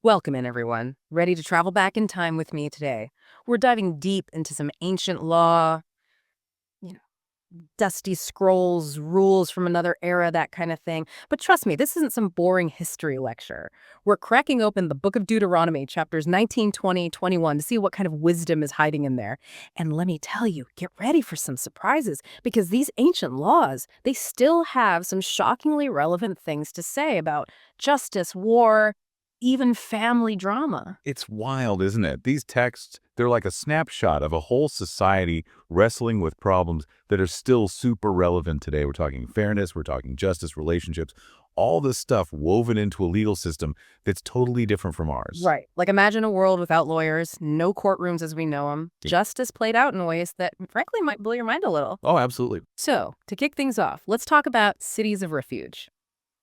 Welcome in, everyone. Ready to travel back in time with me today? We're diving deep into some ancient law, you know, dusty scrolls, rules from another era, that kind of thing. But trust me, this isn't some boring history lecture. We're cracking open the book of Deuteronomy, chapters 19, 20, 21, to see what kind of wisdom is hiding in there. And let me tell you, get ready for some surprises, because these ancient laws, they still have some shockingly relevant things to say about justice, war, even family drama. It's wild, isn't it? These texts, they're like a snapshot of a whole society wrestling with problems that are still super relevant today. We're talking fairness, we're talking justice, relationships, all this stuff woven into a legal system that's totally different from ours. Right. Like imagine a world without lawyers, no courtrooms as we know them, Yeah. justice played out in ways that frankly might blow your mind a little. Oh, absolutely. So, to kick things off, let's talk about cities of refuge.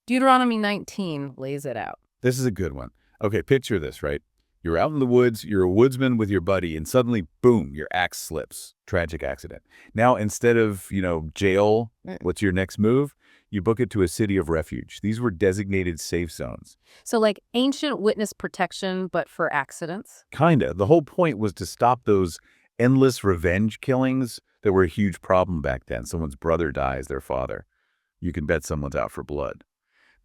Deuteronomy 19 lays it out. This is a good one. Okay, picture this, right? You're out in the woods, you're a woodsman with your buddy, and suddenly, boom, your axe slips. Tragic accident. Now, instead of, jail, what's your next move? You book it to a city of refuge. These were designated safe zones. So, like ancient witness protection, but for accidents? Kinda. The whole point was to stop those endless revenge killings that were a huge problem back then. Someone's brother dies, their father. You can bet someone's out for blood.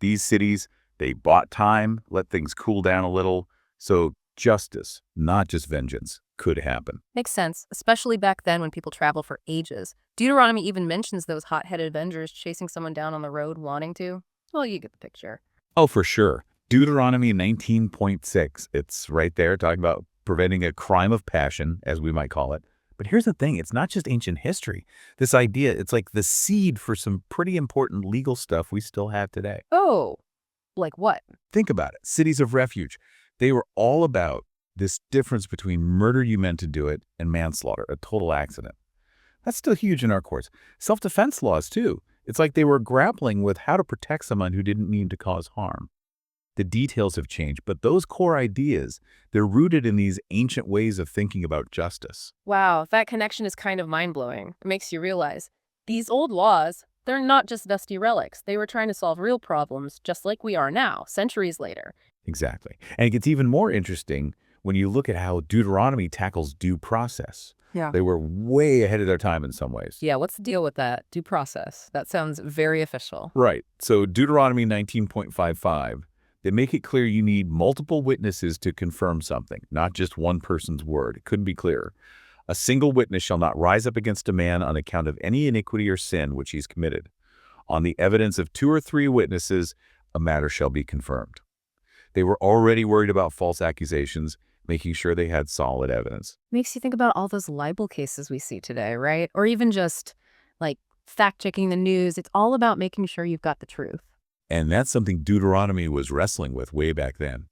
These cities, they bought time, let things cool down a little, so justice, not just vengeance, could happen. Makes sense, especially back then when people travel for ages. Deuteronomy even mentions those hot-headed avengers chasing someone down on the road wanting to. Well, you get the picture. Oh, for sure. Deuteronomy 19.6, it's right there talking about preventing a crime of passion, as we might call it. But here's the thing, it's not just ancient history. This idea, it's like the seed for some pretty important legal stuff we still have today. Oh, like what? Think about it. Cities of refuge. They were all about this difference between murder you meant to do it and manslaughter, a total accident. That's still huge in our courts. Self-defense laws, too. It's like they were grappling with how to protect someone who didn't mean to cause harm. The details have changed, but those core ideas, they're rooted in these ancient ways of thinking about justice. Wow, that connection is kind of mind-blowing. It makes you realize these old laws, they're not just dusty relics. They were trying to solve real problems, just like we are now, centuries later. Exactly. And it gets even more interesting when you look at how Deuteronomy tackles due process. Yeah. They were way ahead of their time in some ways. Yeah, what's the deal with that? Due process. That sounds very official. Right. So Deuteronomy 19.55, they make it clear you need multiple witnesses to confirm something, not just one person's word. It couldn't be clearer. A single witness shall not rise up against a man on account of any iniquity or sin which he's committed. On the evidence of 2 or 3 witnesses, a matter shall be confirmed. They were already worried about false accusations, making sure they had solid evidence. Makes you think about all those libel cases we see today, right? Or even just like fact-checking the news. It's all about making sure you've got the truth. And that's something Deuteronomy was wrestling with way back then.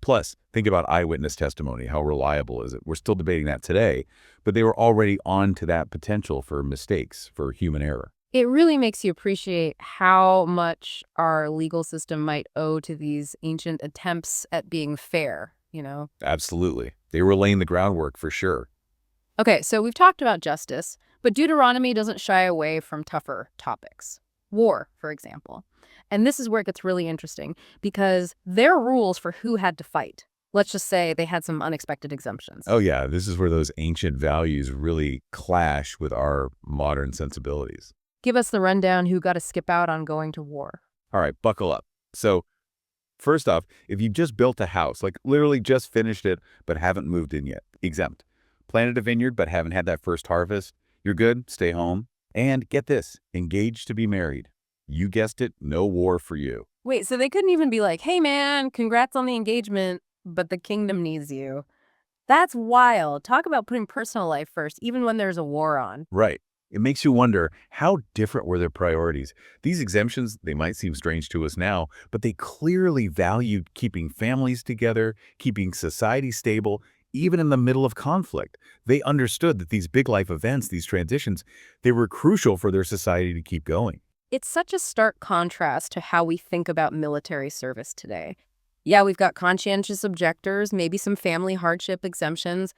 Plus, think about eyewitness testimony. How reliable is it? We're still debating that today, but they were already on to that potential for mistakes, for human error. It really makes you appreciate how much our legal system might owe to these ancient attempts at being fair, you know? Absolutely. They were laying the groundwork for sure. Okay, so we've talked about justice, but Deuteronomy doesn't shy away from tougher topics. War, for example. And this is where it gets really interesting, because there are rules for who had to fight. Let's just say they had some unexpected exemptions. Oh yeah, this is where those ancient values really clash with our modern sensibilities. Give us the rundown who got to skip out on going to war. All right, buckle up. So, first off, if you've just built a house, like literally just finished it, but haven't moved in yet, exempt. Planted a vineyard, but haven't had that first harvest, you're good, stay home. And get this, engaged to be married. You guessed it, no war for you. Wait, so they couldn't even be like, hey man, congrats on the engagement, but the kingdom needs you. That's wild. Talk about putting personal life first, even when there's a war on. Right. It makes you wonder, how different were their priorities? These exemptions, they might seem strange to us now, but they clearly valued keeping families together, keeping society stable, even in the middle of conflict. They understood that these big life events, these transitions, they were crucial for their society to keep going. It's such a stark contrast to how we think about military service today. Yeah, we've got conscientious objectors, maybe some family hardship exemptions,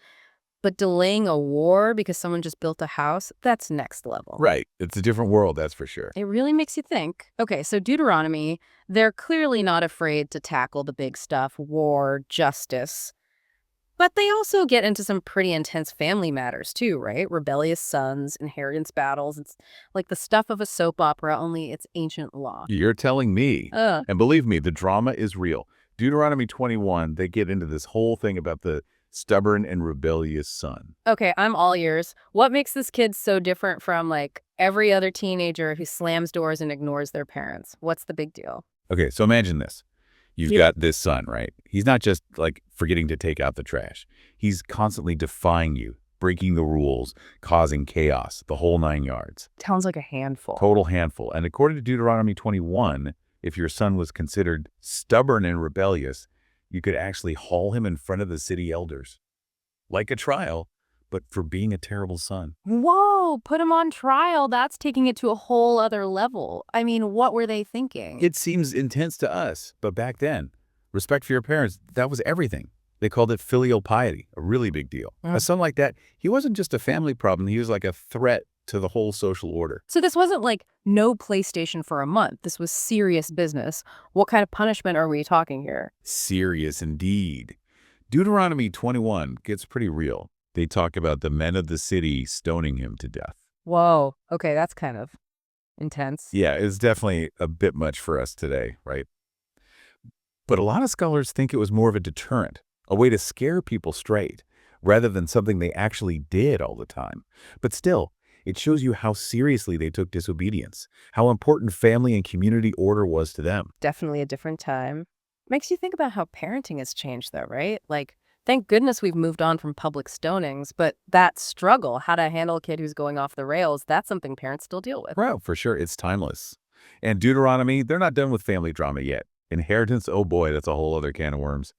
But delaying a war because someone just built a house, that's next level. Right. It's a different world, that's for sure. It really makes you think. Okay, so Deuteronomy, they're clearly not afraid to tackle the big stuff, war, justice. But they also get into some pretty intense family matters too, right? Rebellious sons, inheritance battles. It's like the stuff of a soap opera, only it's ancient law. You're telling me. Ugh. And believe me, the drama is real. Deuteronomy 21, they get into this whole thing about the stubborn and rebellious son. Okay, I'm all ears. What makes this kid so different from like every other teenager who slams doors and ignores their parents? What's the big deal? Okay, so imagine this. You've Yeah. got this son, right? He's not just like forgetting to take out the trash. He's constantly defying you, breaking the rules, causing chaos, the whole 9 yards. Sounds like a handful. Total handful. And according to Deuteronomy 21, if your son was considered stubborn and rebellious, you could actually haul him in front of the city elders. Like a trial, but for being a terrible son. Whoa, put him on trial. That's taking it to a whole other level. I mean, what were they thinking? It seems intense to us, but back then, respect for your parents, that was everything. They called it filial piety, a really big deal. A son like that, he wasn't just a family problem, he was like a threat to the whole social order. So this wasn't like no PlayStation for a month. This was serious business. What kind of punishment are we talking here? Serious indeed. Deuteronomy 21 gets pretty real. They talk about the men of the city stoning him to death. Whoa. Okay, that's kind of intense. Yeah, it's definitely a bit much for us today, right? But a lot of scholars think it was more of a deterrent, a way to scare people straight, rather than something they actually did all the time. But still, it shows you how seriously they took disobedience, how important family and community order was to them. Definitely a different time. Makes you think about how parenting has changed, though, right? Like, thank goodness we've moved on from public stonings, but that struggle, how to handle a kid who's going off the rails, that's something parents still deal with. Well, for sure, it's timeless. And Deuteronomy, they're not done with family drama yet. Inheritance, oh boy, that's a whole other can of worms,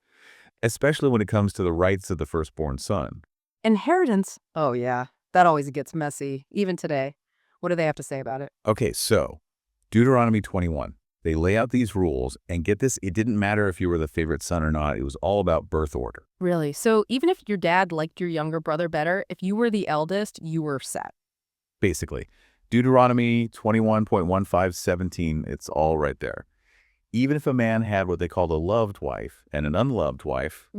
especially when it comes to the rights of the firstborn son. Inheritance? Oh, yeah. That always gets messy, even today. What do they have to say about it? Okay, so Deuteronomy 21. They lay out these rules, and get this, it didn't matter if you were the favorite son or not. It was all about birth order. Really? So even if your dad liked your younger brother better, if you were the eldest, you were set. Basically, Deuteronomy 21.1517, it's all right there. Even if a man had what they called a loved wife and an unloved wife,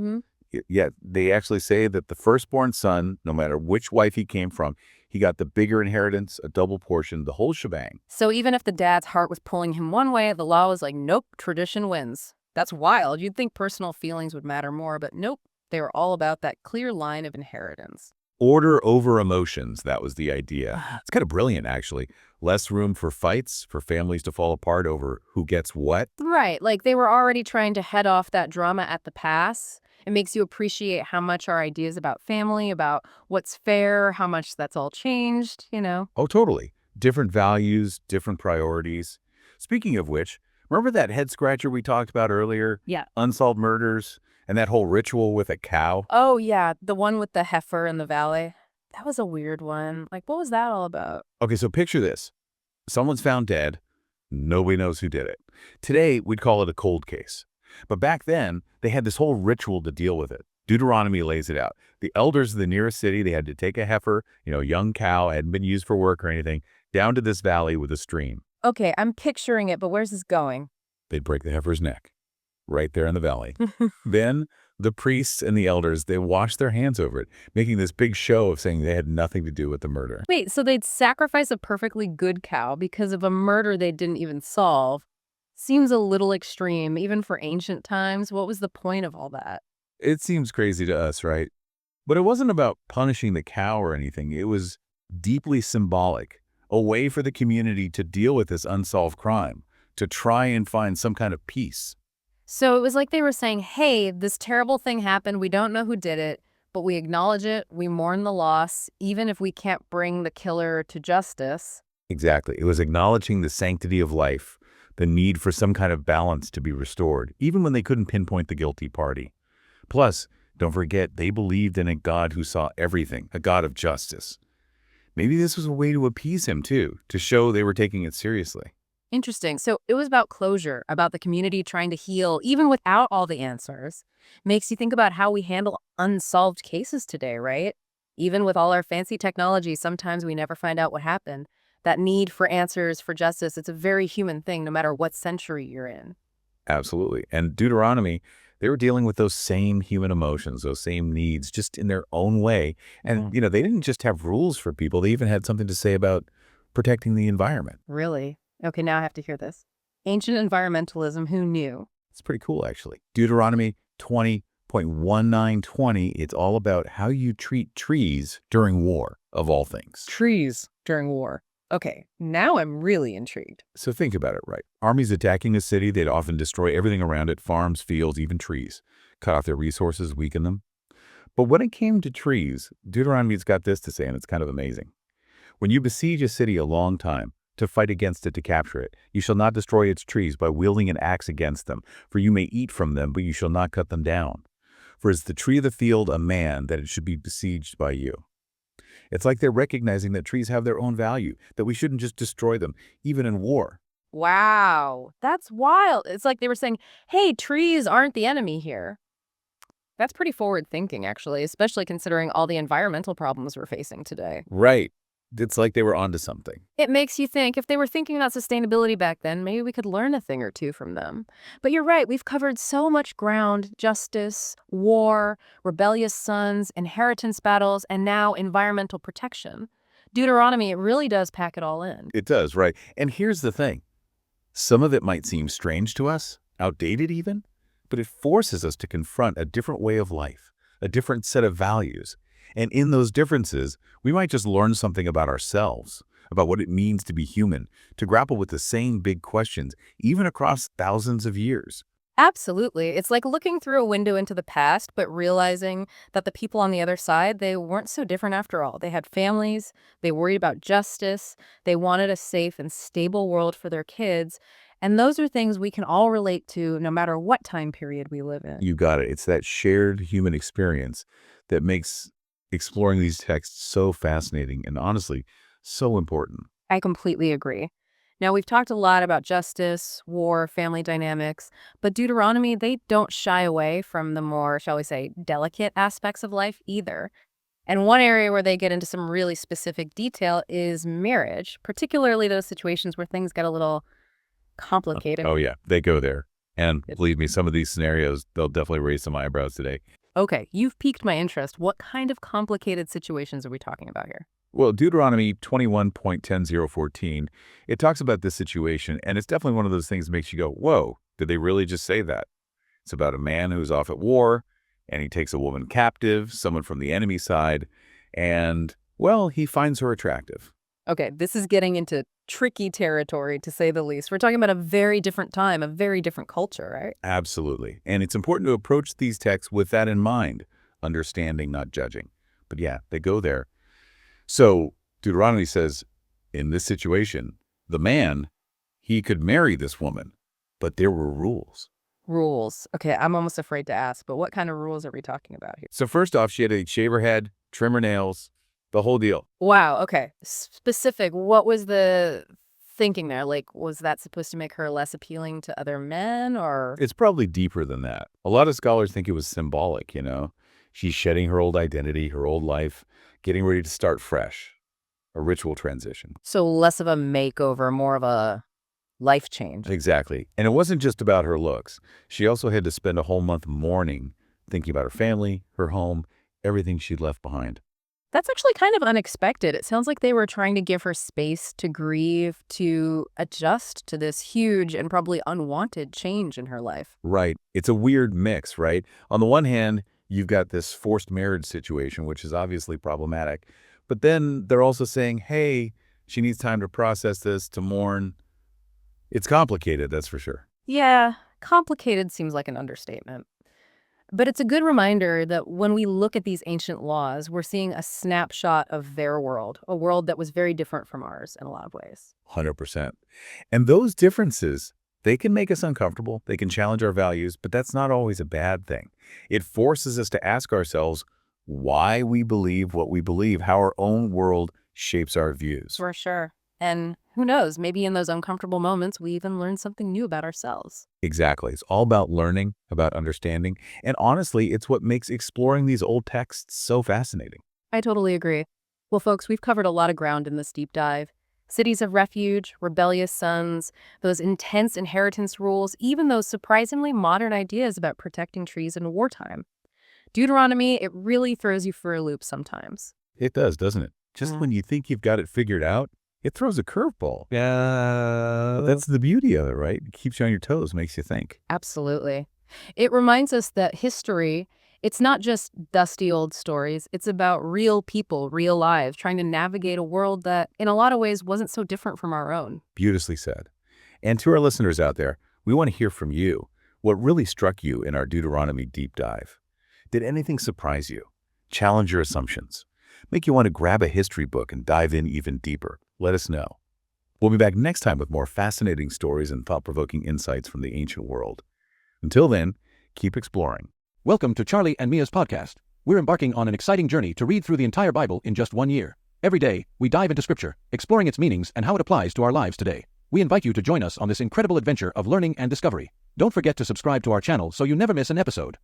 yet they actually say that the firstborn son, no matter which wife he came from, he got the bigger inheritance, a double portion, the whole shebang. So even if the dad's heart was pulling him one way, the law was like, nope, tradition wins. That's wild. You'd think personal feelings would matter more, but nope. They were all about that clear line of inheritance. Order over emotions, that was the idea. It's kind of brilliant, actually. Less room for fights, for families to fall apart over who gets what. Right, like they were already trying to head off that drama at the pass. It makes you appreciate how much our ideas about family, about what's fair, how much that's all changed. Oh, totally. Different values, different priorities. Speaking of which, remember that head scratcher we talked about earlier? Yeah. Unsolved murders and that whole ritual with a cow? Oh, yeah, the one with the heifer in the valley. That was a weird one. Like, what was that all about? Okay, so picture this. Someone's found dead. Nobody knows who did it. Today, we'd call it a cold case. But back then, they had this whole ritual to deal with it. Deuteronomy lays it out. The elders of the nearest city, they had to take a heifer, young cow, hadn't been used for work or anything, down to this valley with a stream. Okay, I'm picturing it, but where's this going? They'd break the heifer's neck right there in the valley. Then the priests and the elders, they washed their hands over it, making this big show of saying they had nothing to do with the murder. Wait, so they'd sacrifice a perfectly good cow because of a murder they didn't even solve? Seems a little extreme, even for ancient times. What was the point of all that? It seems crazy to us, right? But it wasn't about punishing the cow or anything. It was deeply symbolic, a way for the community to deal with this unsolved crime, to try and find some kind of peace. So it was like they were saying, hey, this terrible thing happened. We don't know who did it, but we acknowledge it. We mourn the loss, even if we can't bring the killer to justice. Exactly. It was acknowledging the sanctity of life, the need for some kind of balance to be restored, even when they couldn't pinpoint the guilty party. Plus, don't forget, they believed in a God who saw everything, a God of justice. Maybe this was a way to appease him, too, to show they were taking it seriously. Interesting. So it was about closure, about the community trying to heal, even without all the answers. Makes you think about how we handle unsolved cases today, right? Even with all our fancy technology, sometimes we never find out what happened. That need for answers, for justice, it's a very human thing, no matter what century you're in. Absolutely. And Deuteronomy, they were dealing with those same human emotions, those same needs, just in their own way. And, Mhm. they didn't just have rules for people. They even had something to say about protecting the environment. Really? Okay, now I have to hear this. Ancient environmentalism, who knew? It's pretty cool, actually. Deuteronomy 20.1920, it's all about how you treat trees during war, of all things. Trees during war. Okay, now I'm really intrigued. So think about it, right? Armies attacking a city, they'd often destroy everything around it, farms, fields, even trees, cut off their resources, weaken them. But when it came to trees, Deuteronomy's got this to say, and it's kind of amazing. When you besiege a city a long time, to fight against it, to capture it, you shall not destroy its trees by wielding an axe against them, for you may eat from them, but you shall not cut them down. For is the tree of the field a man, that it should be besieged by you? It's like they're recognizing that trees have their own value, that we shouldn't just destroy them, even in war. Wow, that's wild. It's like they were saying, hey, trees aren't the enemy here. That's pretty forward thinking, actually, especially considering all the environmental problems we're facing today. Right. It's like they were onto something. It makes you think if they were thinking about sustainability back then, maybe we could learn a thing or two from them. But you're right, we've covered so much ground: justice, war, rebellious sons, inheritance battles, and now environmental protection. Deuteronomy, it really does pack it all in. It does, right. And here's the thing. Some of it might seem strange to us, outdated even, but it forces us to confront a different way of life, a different set of values. And in those differences, we might just learn something about ourselves, about what it means to be human, to grapple with the same big questions, even across thousands of years. Absolutely. It's like looking through a window into the past, but realizing that the people on the other side, they weren't so different after all. They had families, they worried about justice, they wanted a safe and stable world for their kids. And those are things we can all relate to no matter what time period we live in. You got it. It's that shared human experience that makes exploring these texts so fascinating and honestly so important. I completely agree. Now, we've talked a lot about justice, war, family dynamics, but Deuteronomy, they don't shy away from the more, shall we say, delicate aspects of life either. And one area where they get into some really specific detail is marriage, particularly those situations where things get a little complicated. Oh, yeah, they go there. And believe me, some of these scenarios, they'll definitely raise some eyebrows today. Okay, you've piqued my interest. What kind of complicated situations are we talking about here? Well, Deuteronomy 21.10014, it talks about this situation, and it's definitely one of those things that makes you go, whoa, did they really just say that? It's about a man who's off at war, and he takes a woman captive, someone from the enemy side, and, well, he finds her attractive. Okay, this is getting into tricky territory, to say the least. We're talking about a very different time, a very different culture, right? Absolutely. And it's important to approach these texts with that in mind, understanding, not judging. But yeah, they go there. So Deuteronomy says, in this situation, the man, he could marry this woman, but there were rules. Rules. Okay, I'm almost afraid to ask, but what kind of rules are we talking about here? So first off, she had to shave her head, trim her nails, the whole deal. Wow, okay. Specific. What was the thinking there? Like, was that supposed to make her less appealing to other men, or? It's probably deeper than that. A lot of scholars think it was symbolic. She's shedding her old identity, her old life, getting ready to start fresh, a ritual transition. So less of a makeover, more of a life change. Exactly. And it wasn't just about her looks. She also had to spend a whole month mourning, thinking about her family, her home, everything she'd left behind. That's actually kind of unexpected. It sounds like they were trying to give her space to grieve, to adjust to this huge and probably unwanted change in her life. Right. It's a weird mix, right? On the one hand, you've got this forced marriage situation, which is obviously problematic. But then they're also saying, hey, she needs time to process this, to mourn. It's complicated, that's for sure. Yeah, complicated seems like an understatement. But it's a good reminder that when we look at these ancient laws, we're seeing a snapshot of their world, a world that was very different from ours in a lot of ways. 100%. And those differences, they can make us uncomfortable. They can challenge our values, but that's not always a bad thing. It forces us to ask ourselves why we believe what we believe, how our own world shapes our views. For sure. And who knows, maybe in those uncomfortable moments, we even learn something new about ourselves. Exactly. It's all about learning, about understanding, and honestly, it's what makes exploring these old texts so fascinating. I totally agree. Well, folks, we've covered a lot of ground in this deep dive. Cities of refuge, rebellious sons, those intense inheritance rules, even those surprisingly modern ideas about protecting trees in wartime. Deuteronomy, it really throws you for a loop sometimes. It does, doesn't it? Just when you think you've got it figured out, it throws a curveball. Yeah. That's the beauty of it, right? It keeps you on your toes, makes you think. Absolutely. It reminds us that history, it's not just dusty old stories. It's about real people, real lives, trying to navigate a world that, in a lot of ways, wasn't so different from our own. Beautifully said. And to our listeners out there, we want to hear from you. What really struck you in our Deuteronomy deep dive? Did anything surprise you? Challenge your assumptions? Make you want to grab a history book and dive in even deeper? Let us know. We'll be back next time with more fascinating stories and thought-provoking insights from the ancient world. Until then, keep exploring. Welcome to Charlie and Mia's podcast. We're embarking on an exciting journey to read through the entire Bible in just 1 year. Every day, we dive into Scripture, exploring its meanings and how it applies to our lives today. We invite you to join us on this incredible adventure of learning and discovery. Don't forget to subscribe to our channel so you never miss an episode.